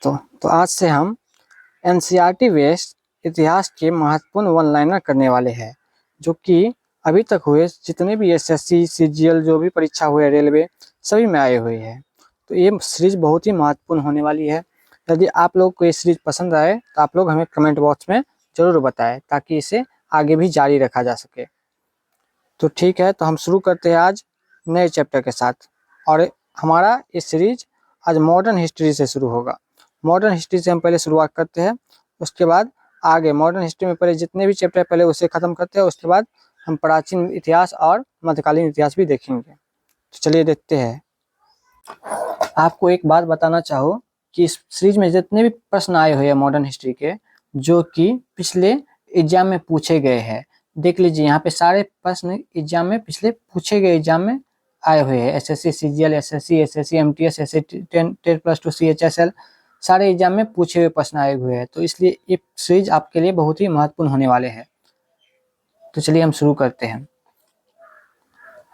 तो आज से हम एनसीईआरटी बेस्ड इतिहास के महत्वपूर्ण वन लाइनर करने वाले हैं, जो कि अभी तक हुए जितने भी एसएससी सीजीएल जो भी परीक्षा हुए रेलवे सभी में आए हुए हैं। तो ये सीरीज बहुत ही महत्वपूर्ण होने वाली है। यदि आप लोग को ये सीरीज पसंद आए तो आप लोग हमें कमेंट बॉक्स में ज़रूर बताएं, ताकि इसे आगे भी जारी रखा जा सके। तो ठीक है, तो हम शुरू करते हैं आज नए चैप्टर के साथ। और हमारा ये सीरीज आज मॉडर्न हिस्ट्री से शुरू होगा। मॉडर्न हिस्ट्री से हम पहले शुरुआत करते हैं, उसके बाद आगे मॉडर्न हिस्ट्री में पहले जितने भी चैप्टर पहले उसे ख़त्म करते हैं, उसके बाद हम प्राचीन इतिहास और मध्यकालीन इतिहास भी देखेंगे। तो चलिए देखते हैं। आपको एक बात बताना चाहूँ कि इस सीरीज में जितने भी प्रश्न आए हुए हैं मॉडर्न हिस्ट्री के, जो कि पिछले एग्जाम में पूछे गए हैं, देख लीजिए यहाँ पे सारे प्रश्न एग्जाम में पिछले पूछे गए एग्जाम में आए हुए हैं। SSC CGL, SSC MTS, SSC 10+2 CHSL, सारे एग्जाम में पूछे हुए प्रश्न आए हुए हैं। तो इसलिए ये सीरीज आपके लिए बहुत ही महत्वपूर्ण होने वाले हैं। तो चलिए हम शुरू करते हैं।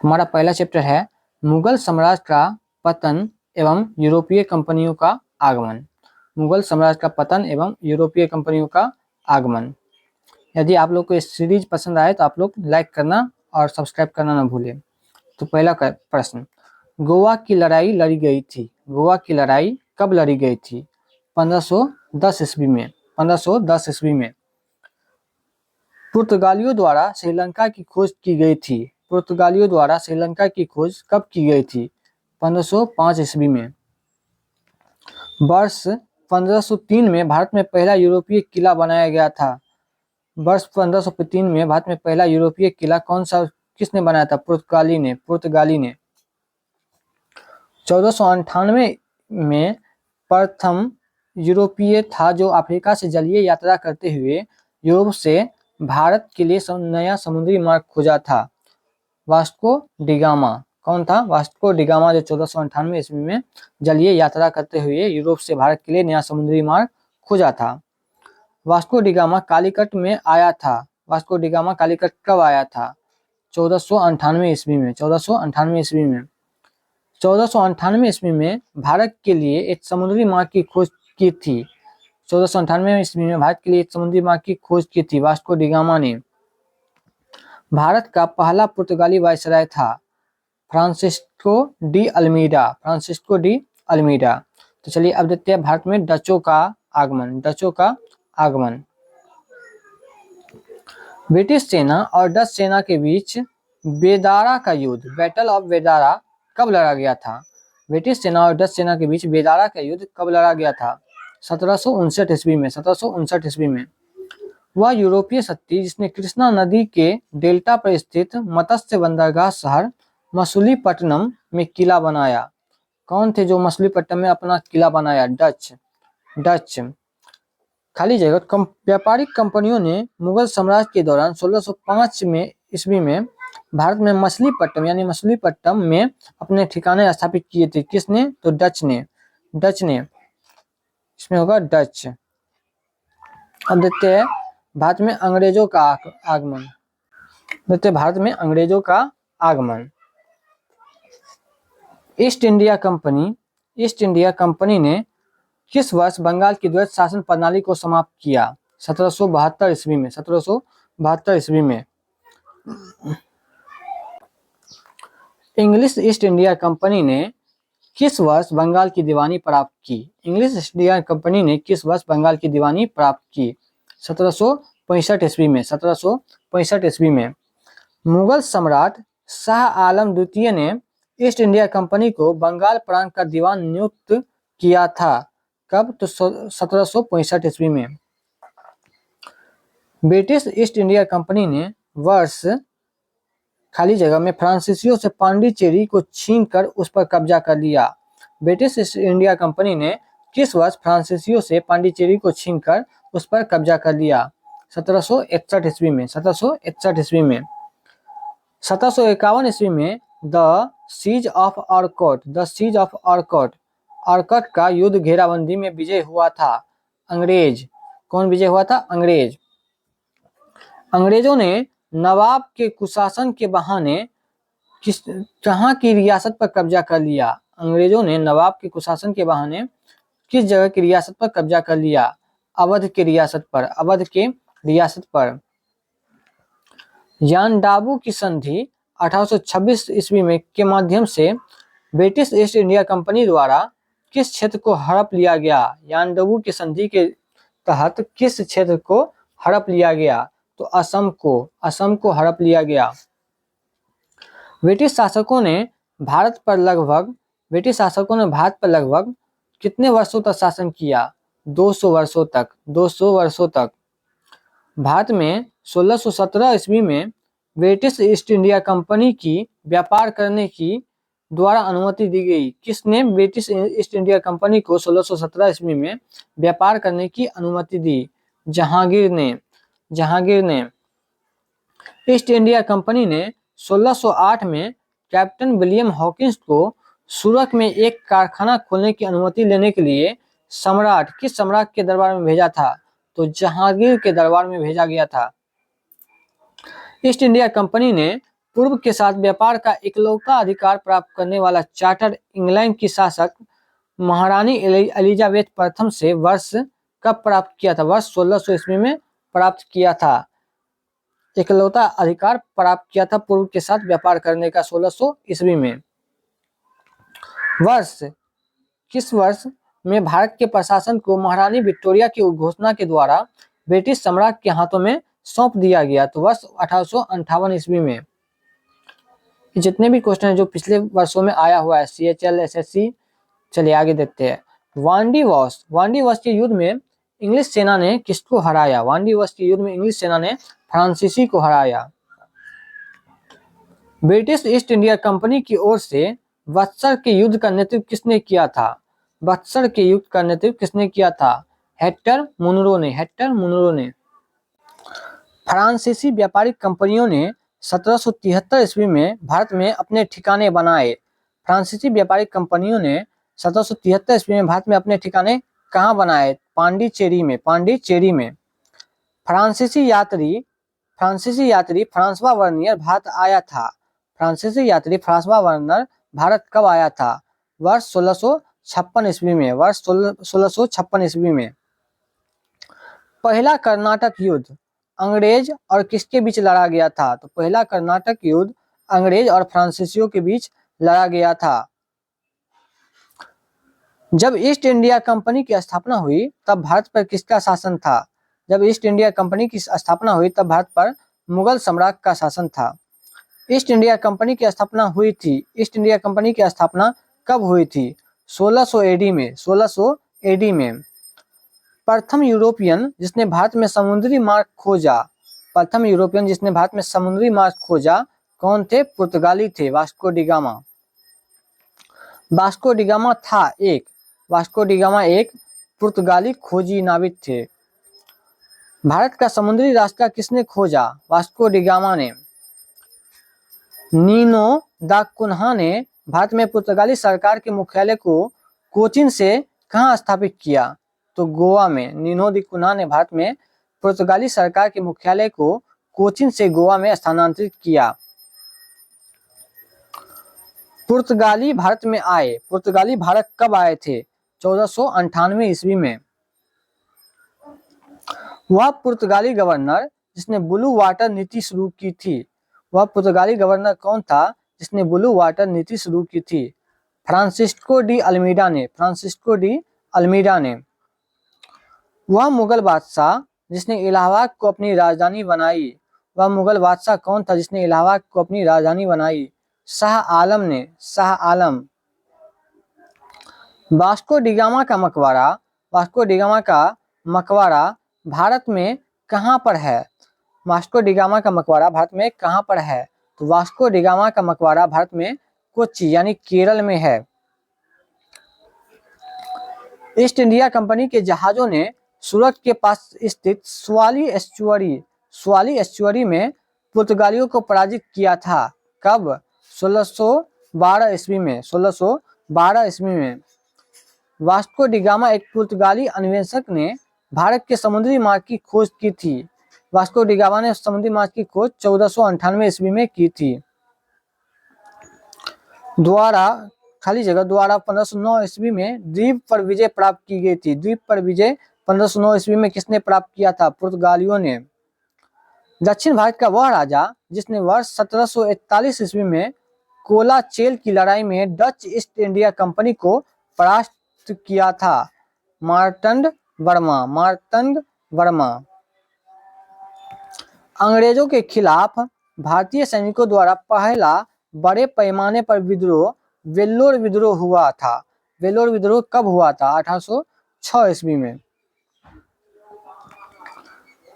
हमारा पहला चैप्टर है मुगल साम्राज्य का पतन एवं यूरोपीय कंपनियों का आगमन। मुगल साम्राज्य का पतन एवं यूरोपीय कंपनियों का आगमन। यदि आप लोग को इस सीरीज पसंद आए तो आप लोग लाइक करना और सब्सक्राइब करना ना भूलें। तो पहला प्रश्न, गोवा की लड़ाई लड़ी गई थी। गोवा की लड़ाई कब लड़ी गई थी? 1510 ईस्वी में। 1510 ईस्वी में। पुर्तगालियों द्वारा श्रीलंका की खोज की गई थी। पुर्तगालियों द्वारा श्रीलंका की खोज कब की गई थी? 1505 ईस्वी में। वर्ष 1503 में भारत में पहला यूरोपीय किला बनाया गया था। वर्ष 1503 में भारत में पहला यूरोपीय किला कौन सा किसने बनाया था? पुर्तगाली ने। 1498 में प्रथम यूरोपीय था जो अफ्रीका से जलीय यात्रा करते हुए यूरोप से भारत के लिए नया समुद्री मार्ग खोजा था। Vasco da Gama. कौन था? वास्को डिगामा, जो 1498 ईस्वी में जलीय यात्रा करते हुए यूरोप से भारत के लिए नया समुद्री मार्ग खोजा था। वास्को डिगामा कालीकट में आया था। वास्को डिगामा कालीकट कब आया था? 1498 ईस्वी में। 1498 ईस्वी में। 1498 ईस्वी में भारत के लिए एक समुद्री मार्ग की खोज की थी। 1498 ईस्वी में भारत के लिए एक समुद्री मार्ग की खोज की थी वास्को डिगामा ने। भारत का पहला पुर्तगाली वायसराय था Francisco de Almeida. Francisco de Almeida. तो चलिए अब देखते हैं भारत में डचों का आगमन। डचों का आगमन। ब्रिटिश सेना और डच सेना के बीच बेदारा का युद्ध, बैटल ऑफ बेदारा, कब लड़ा गया था? ब्रिटिश सेना और डच सेना के बीच बेदारा का युद्ध कब लड़ा गया था? 1759 ईस्वी में। 1759 ईस्वी में। वह यूरोपीय शक्ति जिसने कृष्णा नदी के डेल्टा पर स्थित मत्स्य बंदरगाह शहर मछलीपट्टनम में किला बनाया। कौन थे जो मछलीपट्टनम में अपना किला बनाया? डच। खाली जगह। व्यापारिक कंपनियों ने मुगल साम्राज्य के दौरान 1605 में ईस्वी में भारत में मछलीपट्टनम यानी मछलीपट्टनम में अपने ठिकाने स्थापित किए थे। किसने? तो डच ने। डच ने। इसमें होगा डच। अब देखते हैं भारत में अंग्रेजों का आगमन। देखते हैं भारत में अंग्रेजों का आगमन। ईस्ट इंडिया कंपनी ने किस वर्ष बंगाल की द्वैत शासन प्रणाली को समाप्त किया? 1772 ईस्वी में। 1772 ईस्वी में। इंग्लिश ईस्ट इंडिया कंपनी ने किस वर्ष बंगाल की दीवानी प्राप्त की? इंग्लिश ईस्ट इंडिया कंपनी ने किस वर्ष बंगाल की दीवानी प्राप्त की? 1765 ईस्वी में। 1765 ईस्वी में। मुगल सम्राट शाह आलम द्वितीय ने ईस्ट इंडिया कंपनी को बंगाल प्रांत का दीवान नियुक्त किया था। कब? तो 1765 ईस्वी में। ब्रिटिश ईस्ट इंडिया कंपनी ने वर्ष खाली जगह में फ्रांसीसियों से पांडिचेरी को छीनकर उस पर कब्जा कर लिया। ब्रिटिश ईस्ट इंडिया कंपनी ने किस वर्ष फ्रांसीसियों से पांडिचेरी को छीनकर उस पर कब्जा कर लिया? 1761 ईस्वी में। 1761 ईस्वी में। 1751 ईस्वी में the siege of Arcot. The siege of Arcot. Arcot का युद्ध घेराबंदी में विजय हुआ था अंग्रेज। कौन विजय हुआ था? अंग्रेज। अंग्रेजों ने नवाब के कुशासन के बहाने कहाँ की रियासत पर कब्जा कर लिया? अंग्रेजों ने नवाब के कुशासन के बहाने किस जगह की रियासत पर कब्जा कर लिया? अवध के रियासत पर, अवध के रियासत पर। यानडाबू की संधि 1826 ईस्वी में के माध्यम से ब्रिटिश ईस्ट इंडिया कंपनी द्वारा किस क्षेत्र को हड़प लिया गया? यानडाबू की संधि के तहत किस क्षेत्र को हड़प लिया गया? तो असम को हड़प लिया गया। ब्रिटिश शासकों ने भारत पर लगभग कितने वर्षों तक शासन किया? 200 वर्षों तक, 200 वर्षों तक। भारत में 1617 ईस्वी में ब्रिटिश ईस्ट इंडिया कंपनी की व्यापार करने की द्वारा अनुमति दी गई। किसने ब्रिटिश ईस्ट इंडिया कंपनी को 1617 ईस्वी में व्यापार करने की अनुमति दी? जहांगीर ने। जहांगीर ने। ईस्ट इंडिया कंपनी ने 1608 में कैप्टन विलियम हॉकिंस को सूरत में एक कारखाना खोलने की अनुमति लेने के लिए किस सम्राट के दरबार में भेजा था? तो जहांगीर के दरबार में भेजा गया था। ईस्ट इंडिया कंपनी ने पूर्व के साथ व्यापार का इकलौता अधिकार प्राप्त करने वाला चार्टर इंग्लैंड की शासक महारानी एलिजाबेथ प्रथम से वर्ष कब प्राप्त किया था? वर्ष 1600 ईस्वी में प्राप्त किया था। इकलौता अधिकार प्राप्त किया था पूर्व के साथ व्यापार करने का 1600 ईस्वी में। किस वर्ष में भारत के प्रशासन को महारानी विक्टोरिया की घोषणा के द्वारा ब्रिटिश सम्राट के हाथों में सौंप दिया गया? तो वर्ष 1858 ईस्वी में। जितने भी क्वेश्चन जो पिछले वर्षों में आया हुआ है CHL SSC, चलिए आगे देखते हैं। वांडी वॉश के युद्ध में इंग्लिश सेना ने किसको हराया? वांडी वॉश के युद्ध में इंग्लिश सेना ने फ्रांसीसी को हराया। ब्रिटिश ईस्ट इंडिया कंपनी की ओर से बक्सर के युद्ध का नेतृत्व किसने किया था? बक्सर के युद्ध का नेतृत्व किसने किया था? हेक्टर मुनरो ने। फ्रांसीसी व्यापारिक कंपनियों ने 1773 ईस्वी में भारत में अपने ठिकाने बनाए। फ्रांसीसी व्यापारिक कंपनियों ने 1773 ईस्वी में भारत में अपने ठिकाने कहाँ बनाए? पांडिचेरी में। फ्रांसीसी यात्री फ्रांसवा वर्नियर भारत आया था। फ्रांसीसी यात्री फ्रांसवा वर्नियर भारत कब आया था? वर्ष 1656 ईस्वी में। पहला कर्नाटक युद्ध अंग्रेज और किसके बीच लड़ा गया था? तो पहला कर्नाटक युद्ध अंग्रेज और फ्रांसीसियों के बीच लड़ा गया था। जब ईस्ट इंडिया कंपनी की स्थापना हुई तब भारत पर किसका शासन था? जब ईस्ट इंडिया कंपनी की स्थापना हुई तब भारत पर मुगल सम्राट का शासन था। ईस्ट इंडिया कंपनी की स्थापना हुई थी। ईस्ट इंडिया कंपनी की स्थापना कब हुई थी? 1600 एडी में। 1600 एडी में। प्रथम यूरोपियन जिसने भारत में समुद्री मार्ग खोजा कौन थे? पुर्तगाली थे, वास्को डिगामा एक पुर्तगाली खोजी नाविक थे। भारत का समुद्री रास्ता किसने खोजा? वास्को डिगामा ने। नीनो दा कुन्हा ने भारत में पुर्तगाली सरकार के मुख्यालय को कोचीन से कहाँ स्थापित किया? तो गोवा में। नीनो दी कुन्हा ने भारत में पुर्तगाली सरकार के मुख्यालय को कोचीन से गोवा में स्थानांतरित किया। पुर्तगाली भारत कब आए थे? 1498 ईस्वी में। वह पुर्तगाली गवर्नर जिसने ब्लू वाटर नीति शुरू की थी। वह पुर्तगाली गवर्नर कौन था जिसने ब्लू वाटर नीति शुरू की थी? फ्रांसिस्को डी अल्मीडा ने। वह मुगल बादशाह जिसने इलाहाबाद को अपनी राजधानी बनाई। वह मुगल बादशाह कौन था जिसने इलाहाबाद को अपनी राजधानी बनाई? शाह आलम ने। वास्को डिगामा का मकबरा भारत में कहाँ पर है? वास्को डिगामा का मकबरा भारत में कहाँ पर है? तो वास्को डिगामा का मकबरा भारत में कोच्चि यानी केरल में है। ईस्ट इंडिया कंपनी के जहाजों ने सूरत के पास स्थित स्वाली एस्चुअरी में पुर्तगालियों को पराजित किया था। कब? 1612 ईस्वी में। वास्को डिगामा एक पुर्तगाली अन्वेषक ने भारत के समुद्री मार्ग की खोज की थी। वास्को डिगामा ने समुद्री मार्ग की खोज 1498 ईस्वी में की थी। खाली जगह द्वारा 1509 ईस्वी में द्वीप पर विजय प्राप्त की गई थी। द्वीप पर विजय 1509 ईस्वी में किसने प्राप्त किया था? पुर्तगालियों ने। दक्षिण भारत का वह राजा जिसने वर्ष 1741 ईस्वी में कोलाचेल की लड़ाई में डच ईस्ट इंडिया कंपनी को परास्त किया था? मार्तंड वर्मा। मार्तंड वर्मा। अंग्रेजों के खिलाफ भारतीय सैनिकों द्वारा पहला बड़े पैमाने पर विद्रोह वेल्लोर विद्रोह हुआ था। वेल्लोर विद्रोह कब हुआ था? 1806 ईस्वी में।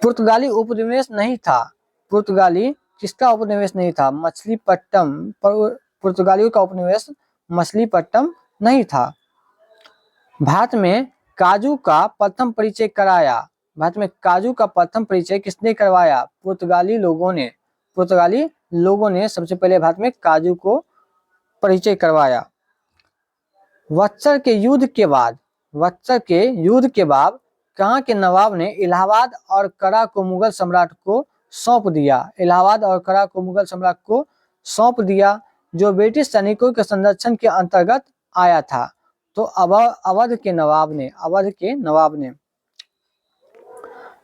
पुर्तगाली उपनिवेश नहीं था। पुर्तगाली किसका उपनिवेश नहीं था? मछलीपट्टम। पुर्तगालियों का उपनिवेश मछलीपट्टम नहीं था। भारत में काजू का प्रथम परिचय कराया। भारत में काजू का प्रथम परिचय किसने करवाया? पुर्तगाली लोगों ने। पुर्तगाली लोगों ने सबसे पहले भारत में काजू को परिचय करवाया। बक्सर के युद्ध के बाद कहाँ के नवाब ने इलाहाबाद और करा को मुगल सम्राट को सौंप दिया? इलाहाबाद और करा को मुगल सम्राट को सौंप दिया, जो ब्रिटिश सैनिकों के संरक्षण के अंतर्गत आया था। तो अवध के नवाब ने।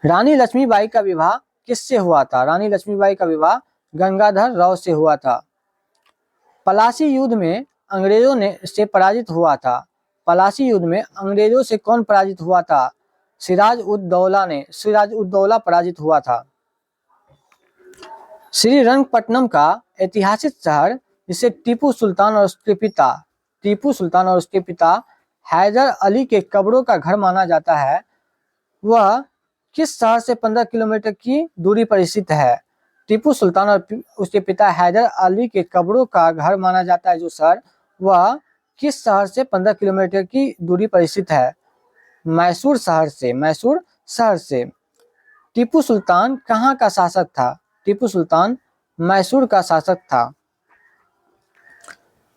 रानी लक्ष्मीबाई का विवाह किससे हुआ था? रानी लक्ष्मीबाई का विवाह गंगाधर राव से हुआ था। पलासी युद्ध में अंग्रेजों से पराजित हुआ था। पलासी युद्ध में अंग्रेजों से कौन पराजित हुआ था? सिराज उद दौला पराजित हुआ था। श्रीरंगपट्टनम का ऐतिहासिक शहर जिसे टीपू सुल्तान और उसके पिता हैदर अली के कब्रों का घर माना जाता है, वह किस शहर से 15 किलोमीटर की दूरी पर स्थित है? टीपू सुल्तान और उसके पिता हैदर अली के कब्रों का घर माना जाता है जो शहर, वह किस शहर से 15 किलोमीटर की दूरी पर स्थित है? मैसूर शहर से। टीपू सुल्तान कहाँ का शासक था? टीपू सुल्तान मैसूर का शासक था।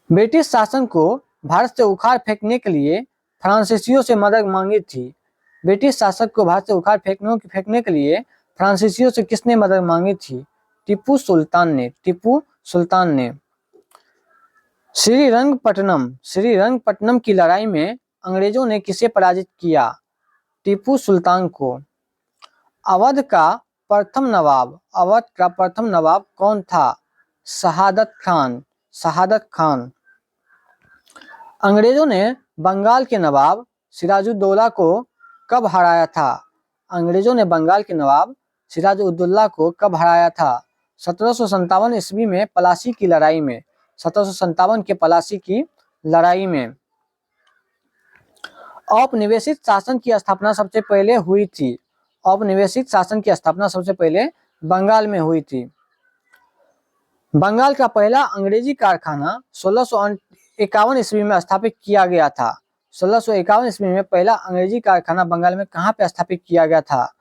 ब्रिटिश शासन को भारत से उखाड़ फेंकने के लिए फ्रांसीसियों से मदद मांगी थी। ब्रिटिश शासक को भारत से उखाड़ फेंकने के लिए फ्रांसीसियों से किसने मदद मांगी थी? टीपू सुल्तान ने। श्रीरंगपट्टनम की लड़ाई में अंग्रेजों ने किसे पराजित किया? टीपू सुल्तान को। अवध का प्रथम नवाब कौन था? शहादत खान। अंग्रेजों ने बंगाल के नवाब सिराजुद्दौला को कब हराया था? अंग्रेजों ने बंगाल के नवाब सिराजुद्दौला को कब हराया था? 1757 ईस्वी में पलासी की लड़ाई में। 1757 के पलासी की लड़ाई में। औपनिवेशिक शासन की स्थापना सबसे पहले हुई थी। औपनिवेशिक शासन की स्थापना सबसे पहले बंगाल में हुई थी। बंगाल का पहला अंग्रेजी कारखाना 1651 ईस्वी में स्थापित किया गया था। 1651 ईस्वी में पहला अंग्रेजी कारखाना बंगाल में कहाँ पे स्थापित किया गया था?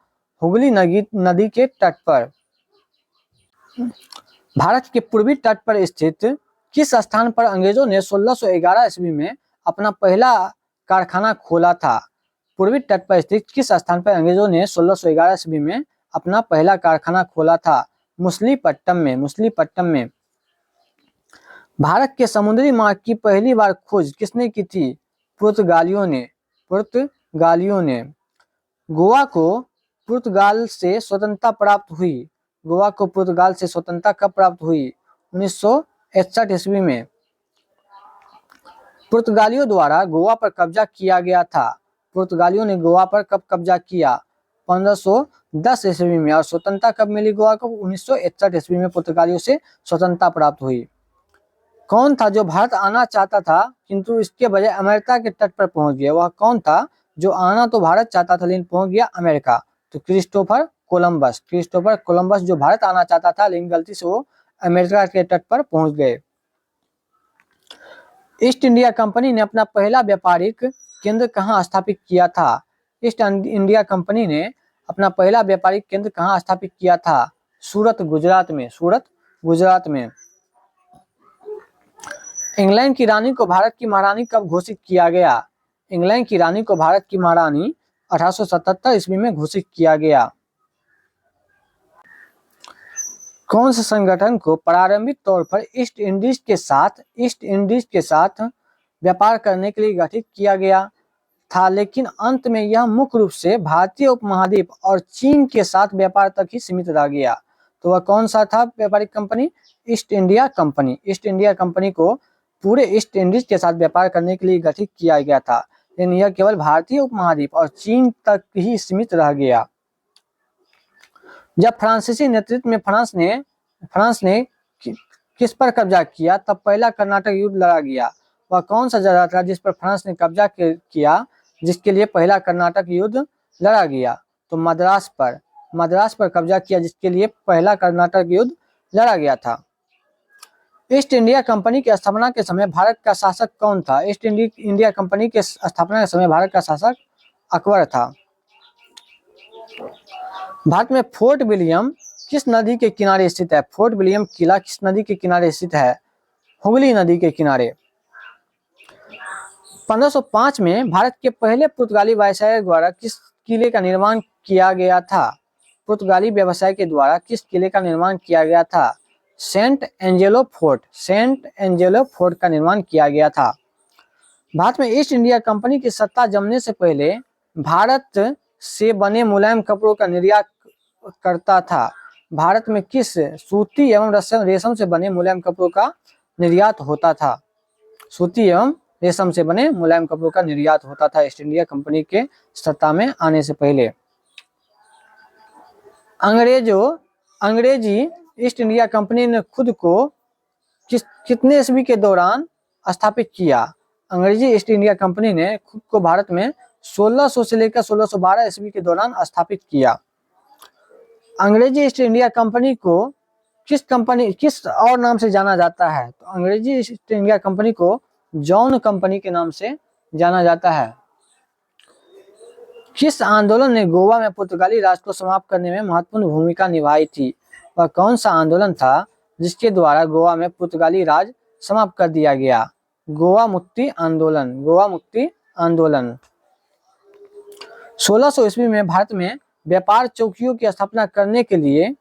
हुगली नदी के तट पर। भारत के पूर्वी तट पर स्थित किस स्थान पर अंग्रेजों ने 1611 ईस्वी में अपना पहला कारखाना खोला था? पूर्वी तट पर स्थित किस स्थान पर अंग्रेजों ने 1611 ईस्वी में अपना पहला कारखाना खोला था? मछलीपट्टम में। भारत के समुद्री मार्ग की पहली बार खोज किसने की थी? पुर्तगालियों ने। गोवा को पुर्तगाल से स्वतंत्रता प्राप्त हुई। गोवा को पुर्तगाल से स्वतंत्रता कब प्राप्त हुई? 1961 ईस्वी में। पुर्तगालियों द्वारा गोवा पर कब्जा किया गया था। पुर्तगालियों ने गोवा पर कब कब्जा किया? 1510 ईस्वी में। और स्वतंत्रता कब मिली गोवा को? 1961 ईस्वी में पुर्तगालियों से स्वतंत्रता प्राप्त हुई। कौन था जो भारत आना चाहता था किंतु इसके बजाय अमेरिका के तट पर पहुंच गया? वह कौन था जो आना तो भारत चाहता था लेकिन पहुंच गया अमेरिका? तो क्रिस्टोफर कोलंबस जो भारत आना चाहता था लेकिन गलती से वो अमेरिका के तट पर पहुंच गए। ईस्ट इंडिया कंपनी ने अपना पहला व्यापारिक केंद्र कहाँ स्थापित किया था? ईस्ट इंडिया कंपनी ने अपना पहला व्यापारिक केंद्र कहाँ स्थापित किया था? सूरत, गुजरात में। इंग्लैंड की रानी को भारत की महारानी कब घोषित किया गया? इंग्लैंड की रानी को भारत की महारानी 1877 ईस्वी में घोषित किया गया। कौन से संगठन को प्रारंभिक तौर पर ईस्ट इंडीज के साथ व्यापार करने के लिए गठित किया गया था, लेकिन अंत में यह मुख्य रूप से भारतीय उपमहाद्वीप और चीन के साथ व्यापार तक ही सीमित रह गया। तो वह कौन सा था व्यापारिक company? East India company. East India company को पूरे ईस्ट इंडीज के साथ व्यापार करने के लिए गठित किया गया था, लेकिन यह केवल भारतीय उपमहाद्वीप और चीन तक ही सीमित रह गया। जब फ्रांसीसी नेतृत्व में फ्रांस ने किस पर कब्जा किया, तब पहला कर्नाटक युद्ध लड़ा गया। वह कौन सा जगह था जिस पर फ्रांस ने कब्जा किया, जिसके लिए पहला कर्नाटक युद्ध लड़ा गया? तो मद्रास पर कब्जा किया, जिसके लिए पहला कर्नाटक युद्ध लड़ा गया था। ईस्ट इंडिया कंपनी की स्थापना के समय भारत का शासक कौन था? ईस्ट इंडिया कंपनी के स्थापना के समय भारत का शासक अकबर था। भारत में फोर्ट विलियम किस नदी के किनारे स्थित है? फोर्ट विलियम किला किस नदी के किनारे स्थित है? हुगली नदी के किनारे। 1505 में भारत के पहले पुर्तगाली वायसराय द्वारा किस किले का निर्माण किया गया था? पुर्तगाली व्यवसाय के द्वारा किस किले का निर्माण किया गया था? सेंट एंजेलो फोर्ट का निर्माण किया गया था। भारत में ईस्ट इंडिया कंपनी की सत्ता जमने से पहले भारत से बने मुलायम कपड़ों का निर्यात करता था। भारत में किस सूती एवं रेशम से बने मुलायम कपड़ों का निर्यात होता था? सूती एवं रेशम से बने मुलायम कपड़ों का निर्यात होता था ईस्ट इंडिया कंपनी के सत्ता में आने से पहले। अंग्रेजी ईस्ट इंडिया कंपनी ने खुद को कितने ईस्वी के दौरान स्थापित किया? अंग्रेजी ईस्ट इंडिया कंपनी ने खुद को भारत में 1600 से लेकर 1612 ईस्वी के दौरान स्थापित किया। अंग्रेजी ईस्ट इंडिया कंपनी को किस और नाम से जाना जाता है? तो अंग्रेजी ईस्ट इंडिया कंपनी को जॉन कंपनी के नाम से जाना जाता है। किस आंदोलन ने गोवा में पुर्तगाली राज को समाप्त करने में महत्वपूर्ण भूमिका निभाई थी? वह कौन सा आंदोलन था जिसके द्वारा गोवा में पुर्तगाली राज समाप्त कर दिया गया? गोवा मुक्ति आंदोलन। 1600 ईस्वी में भारत में व्यापार चौकियों की स्थापना करने के लिए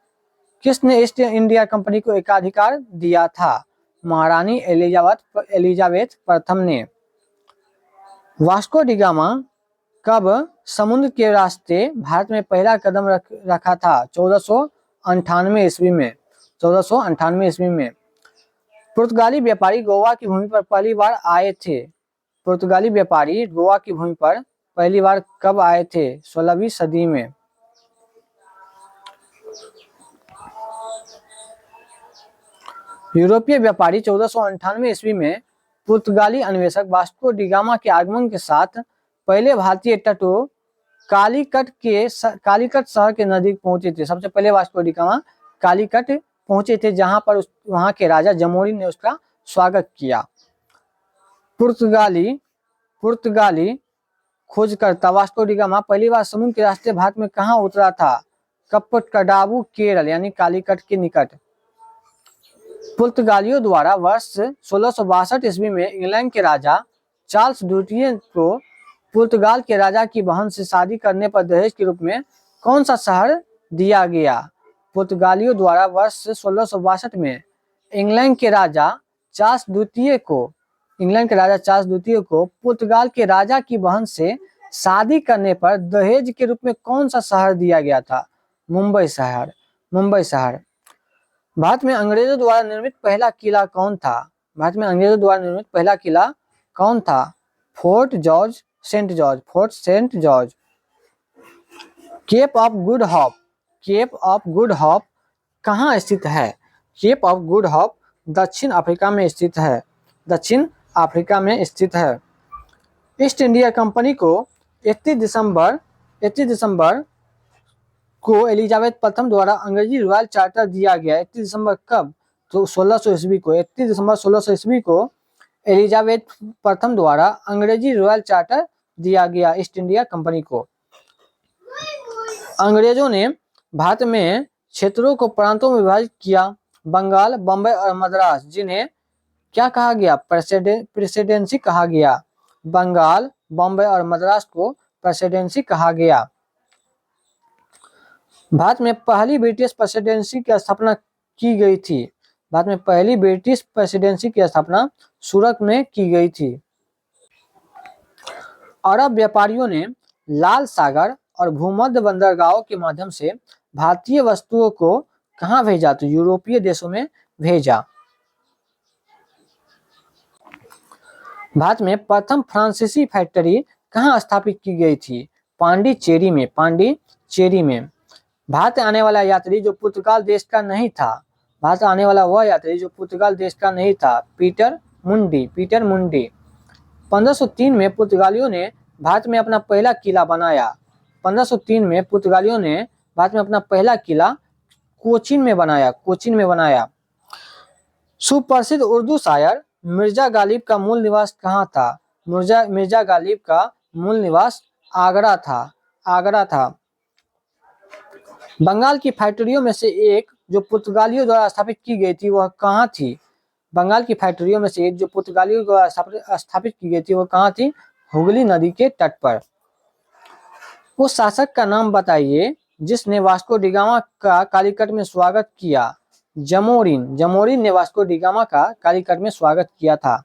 किसने ईस्ट इंडिया कंपनी को एकाधिकार दिया था? महारानी एलिजाबेथ प्रथम ने। वास्को डी गामा कब समुद्र के रास्ते भारत में पहला कदम रखा था? 1498 ईस्वी में। पुर्तगाली व्यापारी गोवा की भूमि पर पहली बार आए थे। पुर्तगाली व्यापारी गोवा की भूमि पर पहली बार कब आए थे? 16वीं सदी में। यूरोपीय व्यापारी 1498 ईस्वी में पुर्तगाली अन्वेषक वास्को डी गामा के आगमन के साथ पहले भारतीय तटों कालीकट शहर के नजदीक पहुंचे थे। सबसे पहले वास्को डी गामा कालीकट पहुंचे थे, जहां पर वहां के राजा जमोरी ने उसका स्वागत किया। पुर्तगाली खोजकर्ता वास्को डी गामा पहली बार समुद्र के रास्ते भारत में कहां उतरा था? कप्पटकडावु केरल यानी कालीकट के निकट। पुर्तगालियों द्वारा वर्ष 1662 ईस्वी में इंग्लैंड के राजा चार्ल्स द्वितीय को पुर्तगाल के राजा की बहन से शादी करने पर दहेज के रूप में कौन सा शहर दिया गया? पुर्तगालियों द्वारा वर्ष 1662 में इंग्लैंड के राजा चार्ल्स द्वितीय को पुर्तगाल के राजा की बहन से शादी करने पर दहेज के रूप में कौन सा शहर दिया गया था? मुंबई शहर। भारत में अंग्रेजों द्वारा निर्मित पहला किला कौन था? Fort Saint George. Cape of Good Hope कहाँ स्थित है? केप ऑफ गुड होप दक्षिण अफ्रीका में स्थित है। ईस्ट इंडिया कंपनी को 31 दिसंबर को एलिजाबेथ प्रथम द्वारा अंग्रेजी रॉयल चार्टर दिया गया। 31 दिसंबर कब? तो 1600 ईस्वी को। 31 दिसंबर 1600 ईस्वी को एलिजाबेथ प्रथम द्वारा अंग्रेजी रॉयल चार्टर दिया गया ईस्ट इंडिया कंपनी को। अंग्रेजों ने भारत में क्षेत्रों को प्रांतों में विभाजित किया। बंगाल, बम्बई और मद्रास, जिन्हें क्या कहा गया? प्रेसिडेंसी कहा गया। बंगाल, बम्बई और मद्रास को प्रेसिडेंसी कहा गया। भारत में पहली ब्रिटिश प्रेसिडेंसी की स्थापना की गई थी। भारत में पहली ब्रिटिश प्रेसिडेंसी की स्थापना सूरत में की गई थी। अरब व्यापारियों ने लाल सागर और भूमध्य बंदरगाहों के माध्यम से भारतीय वस्तुओं को कहाँ भेजा? तो यूरोपीय देशों में भेजा। भारत में प्रथम फ्रांसीसी फैक्ट्री कहाँ स्थापित की गई थी? पांडिचेरी में। पांडिचेरी में। भारत आने वाला यात्री जो पुर्तगाल देश का नहीं था, भारत आने वाला वह यात्री जो पुर्तगाल देश का नहीं था, पीटर मुंडी। 1503 में पुर्तगालियों ने भारत में अपना पहला किला बनाया। 1503 में पुर्तगालियों ने भारत में अपना पहला किला कोचीन में बनाया। सुप्रसिद्ध उर्दू शायर मिर्जा गालिब का मूल निवास कहाँ था? मिर्जा गालिब का मूल निवास आगरा था। बंगाल की फैक्ट्रियों में से एक जो पुर्तगालियों द्वारा स्थापित की गई थी वह कहाँ थी? बंगाल की फैक्ट्रियों में से एक जो पुर्तगालियों द्वारा स्थापित की गई थी वह कहाँ थी? हुगली नदी के तट पर। उस शासक का नाम बताइए जिसने वास्को डी गामा का कालीकट में स्वागत किया। जमोरिन ने वास्को डी गामा का कालीकट में स्वागत किया था।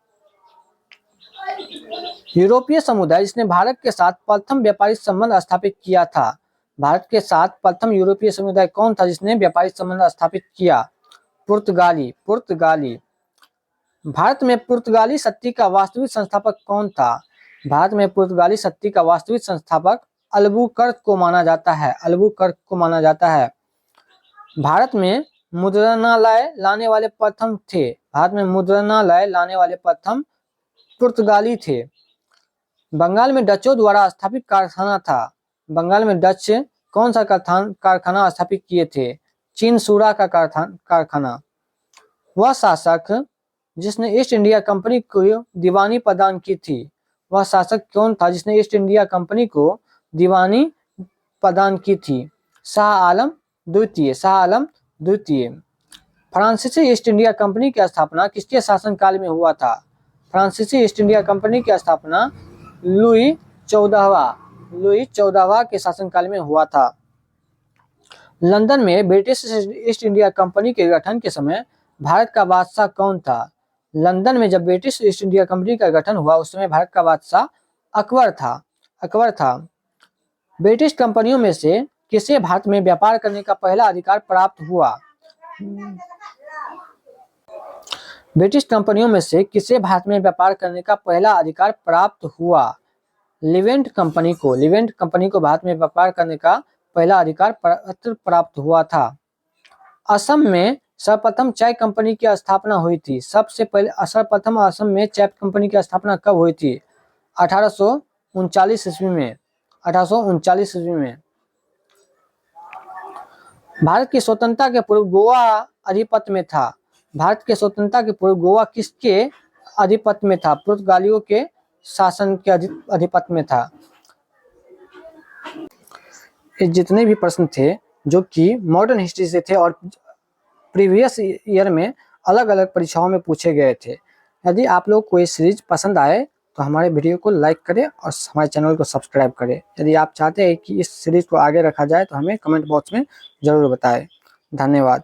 यूरोपीय समुदाय जिसने भारत के साथ प्रथम व्यापारिक संबंध स्थापित किया था। भारत के साथ प्रथम यूरोपीय समुदाय कौन था जिसने व्यापारिक संबंध स्थापित किया? पुर्तगाली। भारत में पुर्तगाली सत्ती का वास्तविक संस्थापक कौन था? भारत में पुर्तगाली सत्ती का वास्तविक संस्थापक अल्बुकर्क को माना जाता है। भारत में मुद्रणालय लाने वाले प्रथम थे। भारत में मुद्रणालय लाने वाले प्रथम पुर्तगाली थे। बंगाल में डचों द्वारा स्थापित कारखाना था। बंगाल में डच कौन सा कारखाना स्थापित किए थे? चिनसुरा का कारखाना। वह शासक जिसने ईस्ट इंडिया कंपनी को दीवानी प्रदान की थी, वह शासक कौन था जिसने ईस्ट इंडिया कंपनी को दीवानी प्रदान की थी? शाह आलम द्वितीय। फ्रांसीसी ईस्ट इंडिया कंपनी की स्थापना किसके शासनकाल में हुआ था? फ्रांसीसी ईस्ट इंडिया कंपनी की स्थापना लुई 14वां के शासनकाल में हुआ था। लंदन में ब्रिटिश ईस्ट इंडिया कंपनी के गठन के समय भारत का बादशाह कौन था? लंदन में जब ब्रिटिश ईस्ट इंडिया कंपनी का गठन हुआ उस समय भारत का बादशाह अकबर था। ब्रिटिश कंपनियों में से किसे भारत में व्यापार करने का पहला अधिकार प्राप्त हुआ? ब्रिटिश कंपनियों में से किसे भारत में व्यापार करने का पहला अधिकार प्राप्त हुआ? लिवेंट कंपनी को भारत में व्यापार करने का पहला अधिकार पत्र प्राप्त हुआ था। असम में सर्वप्रथम चाय कंपनी की स्थापना हुई थी। सबसे पहले सर्वप्रथम असम में चाय कंपनी की स्थापना कब हुई थी? 1839 ईस्वी में। भारत की स्वतंत्रता के पूर्व गोवा अधिपत्य में था। भारत के स्वतंत्रता के पूर्व गोवा किसके अधिपत्य में था? पुर्तगालियों के शासन के अधिपत्य में था। ये जितने भी प्रश्न थे जो कि मॉडर्न हिस्ट्री से थे और प्रीवियस ईयर में अलग अलग परीक्षाओं में पूछे गए थे। यदि आप लोग को ये सीरीज पसंद आए तो हमारे वीडियो को लाइक करें और हमारे चैनल को सब्सक्राइब करें। यदि आप चाहते हैं कि इस सीरीज को आगे रखा जाए तो हमें कमेंट बॉक्स में ज़रूर बताएं। धन्यवाद।